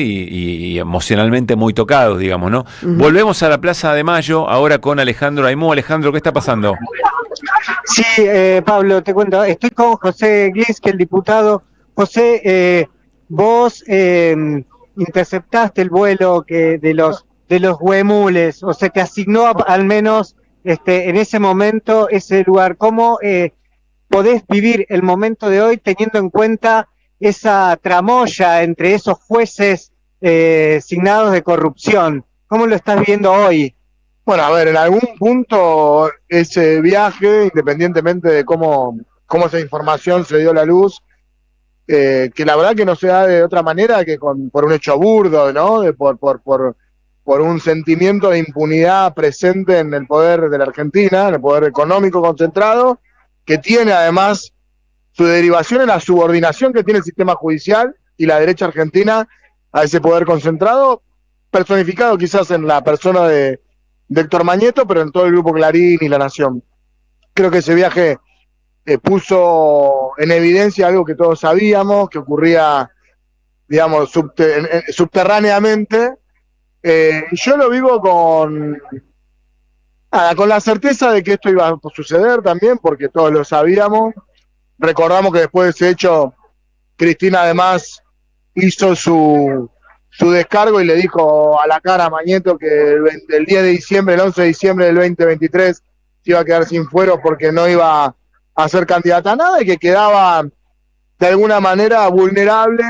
y emocionalmente muy tocados, digamos, ¿no? Volvemos a la Plaza de Mayo, ahora con Alejandro Aimú. Alejandro, ¿qué está pasando? Sí, Pablo, te cuento, estoy con José Gliesky, el diputado. José, vos interceptaste el vuelo de los huemules, o sea, te asignó al menos en ese momento ese lugar. ¿Cómo podés vivir el momento de hoy teniendo en cuenta esa tramoya entre esos jueces signados de corrupción? ¿Cómo lo estás viendo hoy? Bueno, a ver, en algún punto ese viaje, independientemente de cómo esa información se dio a la luz, que la verdad que no se da de otra manera que por un hecho burdo, ¿no? Por un sentimiento de impunidad presente en el poder de la Argentina, en el poder económico concentrado, que tiene además su derivación en la subordinación que tiene el sistema judicial y la derecha argentina a ese poder concentrado, personificado quizás en la persona de Héctor Mañeto, pero en todo el Grupo Clarín y La Nación. Creo que ese viaje puso en evidencia algo que todos sabíamos, que ocurría, digamos, subterráneamente. Yo lo vivo con la certeza de que esto iba a suceder también, porque todos lo sabíamos. Recordamos que después de ese hecho, Cristina además hizo su descargo y le dijo a la cara a Mañeto que el 10 de diciembre, el 11 de diciembre del 2023, se iba a quedar sin fuero porque no iba a ser candidata a nada y que quedaba de alguna manera vulnerable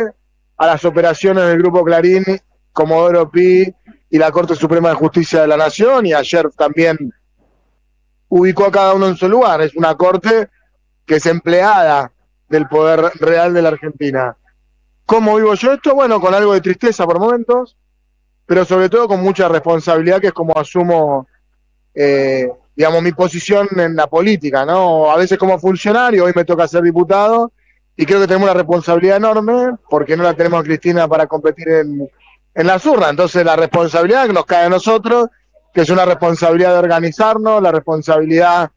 a las operaciones del Grupo Clarín, Comodoro Pi y la Corte Suprema de Justicia de la Nación, y ayer también ubicó a cada uno en su lugar. Es una corte que es empleada del poder real de la Argentina. ¿Cómo vivo yo esto? Bueno, con algo de tristeza por momentos, pero sobre todo con mucha responsabilidad, que es como asumo, digamos, mi posición en la política, ¿no? A veces como funcionario, hoy me toca ser diputado, y creo que tenemos una responsabilidad enorme, porque no la tenemos a Cristina para competir en la urnas. Entonces la responsabilidad que nos cae a nosotros, que es una responsabilidad de organizarnos, la responsabilidad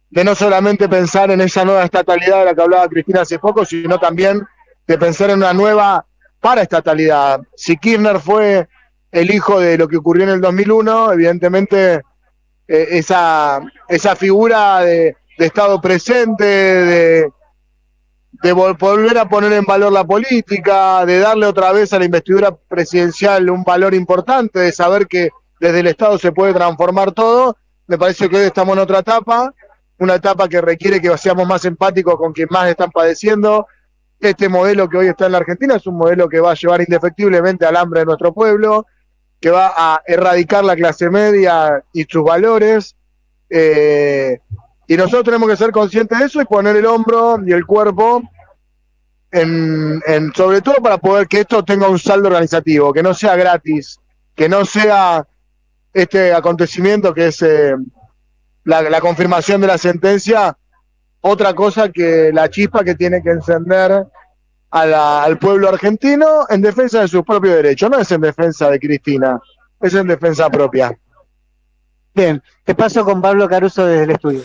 de no solamente pensar en esa nueva estatalidad de la que hablaba Cristina hace poco, sino también de pensar en una nueva paraestatalidad. Si Kirchner fue el hijo de lo que ocurrió en el 2001, evidentemente esa figura de Estado presente, de volver a poner en valor la política, de darle otra vez a la investidura presidencial un valor importante, de saber que desde el Estado se puede transformar todo. Me parece que hoy estamos en otra etapa, una etapa que requiere que seamos más empáticos con quienes más están padeciendo. Este modelo que hoy está en la Argentina es un modelo que va a llevar indefectiblemente al hambre de nuestro pueblo, que va a erradicar la clase media y sus valores, y nosotros tenemos que ser conscientes de eso y poner el hombro y el cuerpo sobre todo para poder que esto tenga un saldo organizativo, que no sea gratis, que no sea este acontecimiento que es la confirmación de la sentencia, otra cosa que la chispa que tiene que encender al pueblo argentino en defensa de sus propios derechos. No es en defensa de Cristina, es en defensa propia. Bien, te paso con Pablo Caruso desde el estudio.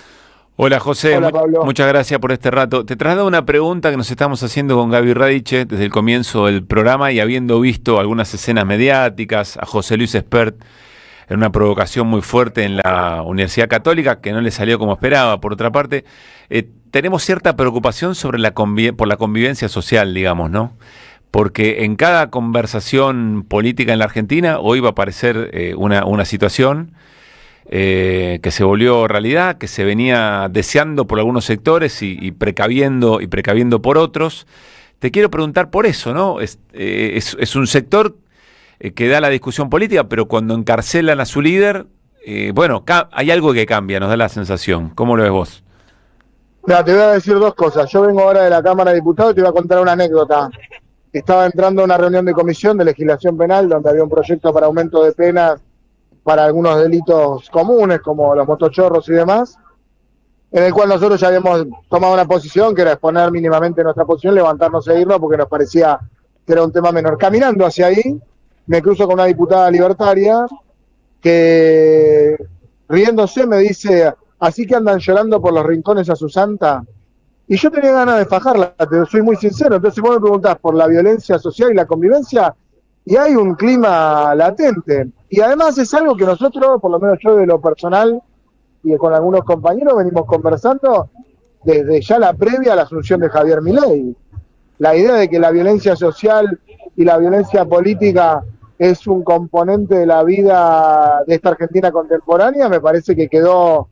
Hola José, Hola, Pablo. Muchas gracias por este rato. Te traslado una pregunta que nos estamos haciendo con Gaby Radiche desde el comienzo del programa, y habiendo visto algunas escenas mediáticas, a José Luis Espert en una provocación muy fuerte en la Universidad Católica, que no le salió como esperaba. Por otra parte, tenemos cierta preocupación sobre por la convivencia social, digamos, ¿no? Porque en cada conversación política en la Argentina hoy va a aparecer una situación que se volvió realidad, que se venía deseando por algunos sectores y precaviendo por otros. Te quiero preguntar por eso, ¿no? Es un sector que da la discusión política, pero cuando encarcelan a su líder, bueno, hay algo que cambia, nos da la sensación. ¿Cómo lo ves vos? Mira, te voy a decir dos cosas. Yo vengo ahora de la Cámara de Diputados y te voy a contar una anécdota. Estaba entrando a una reunión de comisión de legislación penal donde había un proyecto para aumento de penas para algunos delitos comunes como los motochorros y demás, en el cual nosotros ya habíamos tomado una posición que era exponer mínimamente nuestra posición, levantarnos e irnos porque nos parecía que era un tema menor. Caminando hacia ahí, me cruzo con una diputada libertaria que, riéndose, me dice: así que andan llorando por los rincones a su santa. Y yo tenía ganas de fajarla, te soy muy sincero. Entonces vos me preguntás por la violencia social y la convivencia, y hay un clima latente. Y además es algo que nosotros, por lo menos yo de lo personal y con algunos compañeros, venimos conversando desde ya la previa a la asunción de Javier Milei. La idea de que la violencia social y la violencia política es un componente de la vida de esta Argentina contemporánea, me parece que quedó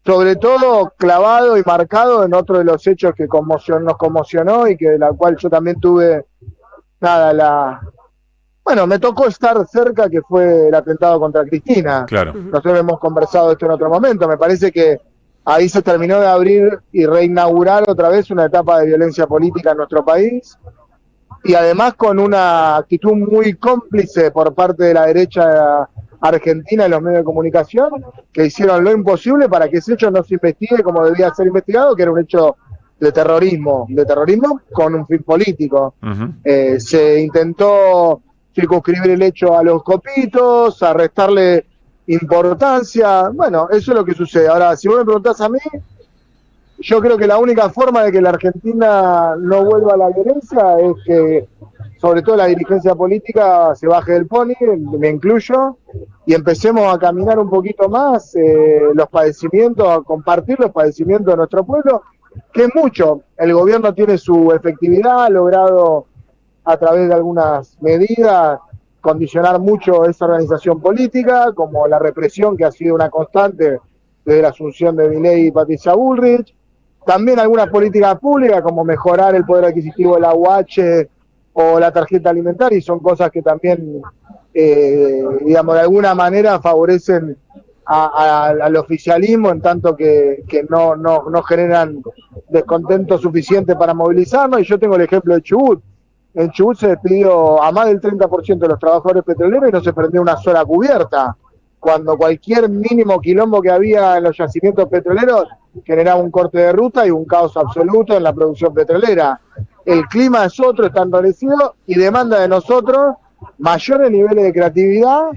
sobre todo clavado y marcado en otro de los hechos que nos conmocionó y que de la cual yo también tuve, bueno, me tocó estar cerca, que fue el atentado contra Cristina. Claro. Nosotros hemos conversado esto en otro momento, me parece que ahí se terminó de abrir y reinaugurar otra vez una etapa de violencia política en nuestro país, y además con una actitud muy cómplice por parte de la derecha argentina y los medios de comunicación, que hicieron lo imposible para que ese hecho no se investigue como debía ser investigado, que era un hecho de terrorismo con un fin político. Se intentó circunscribir el hecho a los copitos, a restarle importancia. Bueno, eso es lo que sucede. Ahora, si vos me preguntás a mí, yo creo que la única forma de que la Argentina no vuelva a la violencia es que, sobre todo la dirigencia política, se baje del pony, me incluyo, y empecemos a caminar un poquito más los padecimientos, a compartir los padecimientos de nuestro pueblo, que es mucho. El gobierno tiene su efectividad, ha logrado a través de algunas medidas condicionar mucho esa organización política, como la represión que ha sido una constante desde la asunción de Milei y Patricia Bullrich. También algunas políticas públicas, como mejorar el poder adquisitivo de la UH o la tarjeta alimentaria, y son cosas que también, digamos, de alguna manera favorecen al oficialismo, en tanto que no generan descontento suficiente para movilizarnos. Y yo tengo el ejemplo de Chubut. En Chubut se despidió a más del 30% de los trabajadores petroleros y no se prendió una sola cubierta, cuando cualquier mínimo quilombo que había en los yacimientos petroleros generaba un corte de ruta y un caos absoluto en la producción petrolera. El clima es otro, está endurecido y demanda de nosotros mayores niveles de creatividad,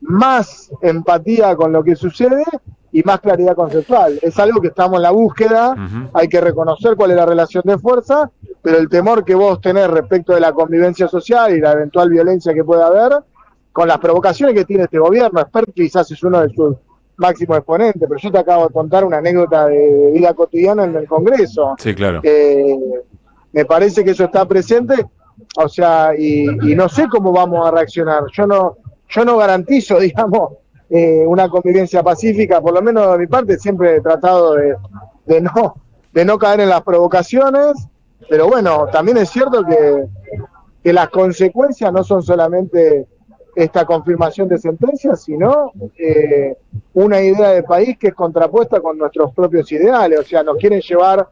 más empatía con lo que sucede y más claridad conceptual. Es algo que estamos en la búsqueda, hay que reconocer cuál es la relación de fuerza, pero el temor que vos tenés respecto de la convivencia social y la eventual violencia que pueda haber, con las provocaciones que tiene este gobierno, Spert quizás es uno de sus máximos exponentes, pero yo te acabo de contar una anécdota de vida cotidiana en el Congreso. Sí, claro. Me parece que eso está presente, o sea, y no sé cómo vamos a reaccionar. Yo no garantizo, digamos, una convivencia pacífica, por lo menos de mi parte siempre he tratado de no caer en las provocaciones, pero bueno, también es cierto que las consecuencias no son solamente esta confirmación de sentencias, sino una idea de país que es contrapuesta con nuestros propios ideales. O sea, nos quieren llevar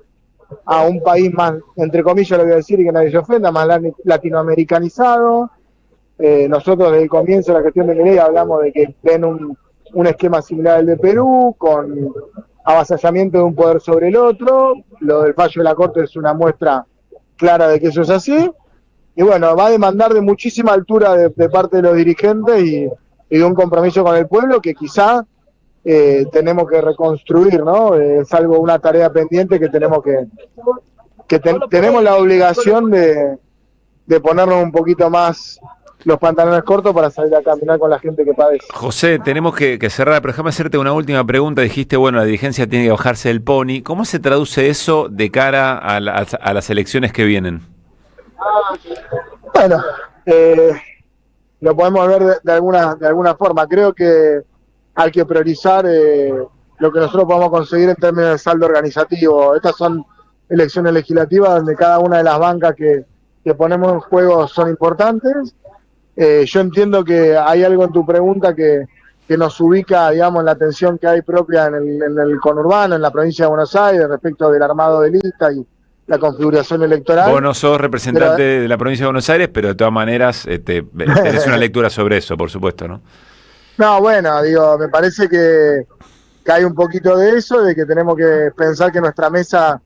a un país más, entre comillas lo voy a decir y que nadie se ofenda, más latinoamericanizado. Nosotros desde el comienzo de la gestión de Milei hablamos de que ven un esquema similar al de Perú, con avasallamiento de un poder sobre el otro. Lo del fallo de la Corte es una muestra clara de que eso es así. Y bueno, va a demandar de muchísima altura de parte de los dirigentes y de un compromiso con el pueblo que quizá tenemos que reconstruir, ¿no? Es una tarea pendiente que tenemos tenemos la obligación de ponernos un poquito más los pantalones cortos para salir a caminar con la gente que padece. José, tenemos que cerrar, pero déjame hacerte una última pregunta. Dijiste, bueno, la dirigencia tiene que bajarse del pony. ¿Cómo se traduce eso de cara a las elecciones que vienen? Bueno, lo podemos ver de alguna forma. Creo que hay que priorizar lo que nosotros podemos conseguir en términos de saldo organizativo. Estas son elecciones legislativas donde cada una de las bancas que ponemos en juego son importantes. Yo entiendo que hay algo en tu pregunta que nos ubica, digamos, en la tensión que hay propia en el conurbano, en la provincia de Buenos Aires, respecto del armado de lista y la configuración electoral. Vos no sos representante de la provincia de Buenos Aires, pero de todas maneras tenés una lectura sobre eso, por supuesto, ¿no? No, bueno, digo, me parece que hay un poquito de eso, de que tenemos que pensar que nuestra mesa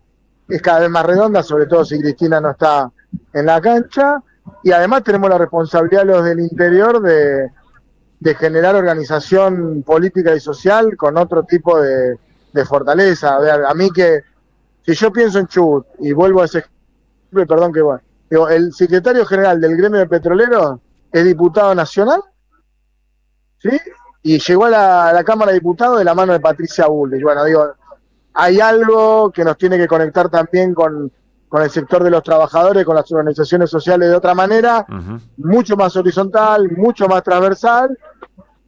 es cada vez más redonda, sobre todo si Cristina no está en la cancha, y además tenemos la responsabilidad los del interior de generar organización política y social con otro tipo de fortaleza. A ver, a mí que, si yo pienso en Chubut, y vuelvo a ese ejemplo, perdón que bueno, digo, el secretario general del gremio de petroleros es diputado nacional, ¿sí? Y llegó a la Cámara de Diputados de la mano de Patricia Bullrich. Bueno, digo, hay algo que nos tiene que conectar también con el sector de los trabajadores, con las organizaciones sociales de otra manera, mucho más horizontal, mucho más transversal,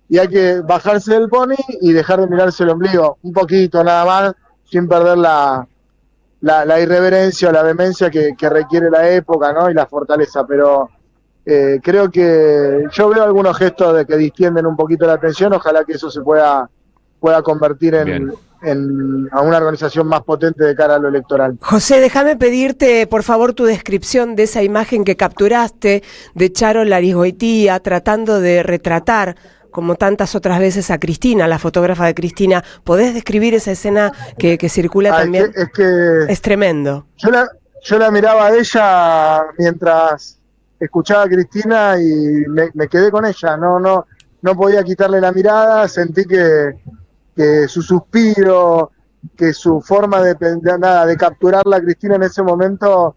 y hay que bajarse del pony y dejar de mirarse el ombligo, un poquito nada más, sin perder la irreverencia o la vehemencia que requiere la época, ¿no? Y la fortaleza, pero creo que yo veo algunos gestos de que distienden un poquito la atención, ojalá que eso se pueda convertir a una organización más potente de cara a lo electoral. José, déjame pedirte por favor tu descripción de esa imagen que capturaste de Charo Larraizgoitia tratando de retratar, como tantas otras veces, a Cristina, la fotógrafa de Cristina. ¿Podés describir esa escena que circula también? Es tremendo. Yo la miraba a ella mientras escuchaba a Cristina y me quedé con ella, no podía quitarle la mirada, sentí que su suspiro, que su forma de capturarla a Cristina en ese momento,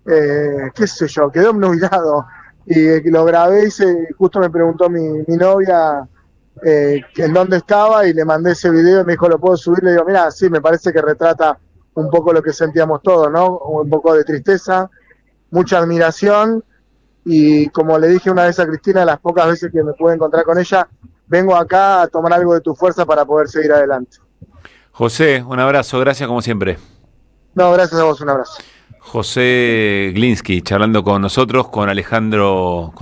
qué sé yo, quedó obnubilado. Y lo grabé y justo me preguntó mi novia en dónde estaba y le mandé ese video y me dijo, ¿lo puedo subir? Le digo, mira, sí, me parece que retrata un poco lo que sentíamos todos, ¿no? Un poco de tristeza, mucha admiración, y como le dije una vez a Cristina, las pocas veces que me pude encontrar con ella, vengo acá a tomar algo de tu fuerza para poder seguir adelante. José, un abrazo, gracias como siempre. No, gracias a vos, un abrazo. José Glinsky charlando con nosotros, con Alejandro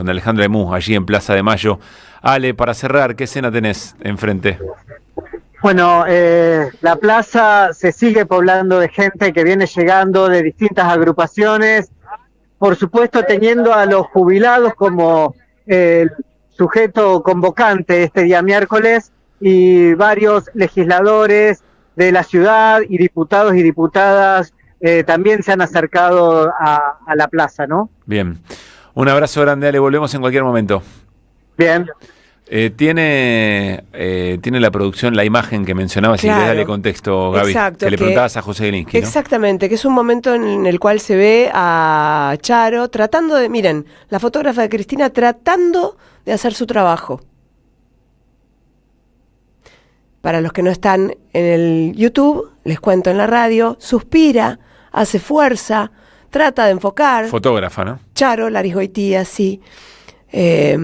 Emú, allí en Plaza de Mayo. Ale, para cerrar, ¿qué escena tenés enfrente? Bueno, la plaza se sigue poblando de gente que viene llegando de distintas agrupaciones, por supuesto teniendo a los jubilados como el sujeto convocante este día miércoles, y varios legisladores de la ciudad y diputados y diputadas también se han acercado a la plaza, ¿no? Bien, un abrazo grande, Ale, volvemos en cualquier momento. Bien. Tiene la producción la imagen que mencionabas, claro. Y le dale contexto, Gaby. Exacto, que le preguntabas a José Glinsky, ¿no? Exactamente, que es un momento en el cual se ve a Charo tratando de, miren, la fotógrafa de Cristina tratando de hacer su trabajo. Para los que no están en el YouTube, les cuento en la radio, suspira, hace fuerza, trata de enfocar. Fotógrafa, ¿no? Charo Larraizgoitia, sí. E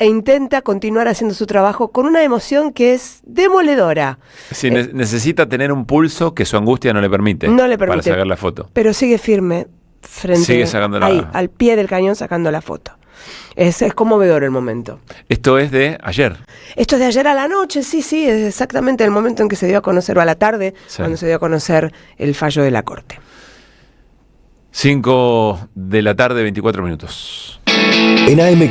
intenta continuar haciendo su trabajo con una emoción que es demoledora. Sí, necesita tener un pulso que su angustia no le permite para sacar la foto. Pero sigue firme frente ahí, al pie del cañón sacando la foto. Es conmovedor el momento. Esto es de ayer. Esto es de ayer a la noche, sí, es exactamente el momento en que se dio a conocer, o a la tarde, sí, cuando se dio a conocer el fallo de la Corte. 5 de la tarde, 24 minutos. En AM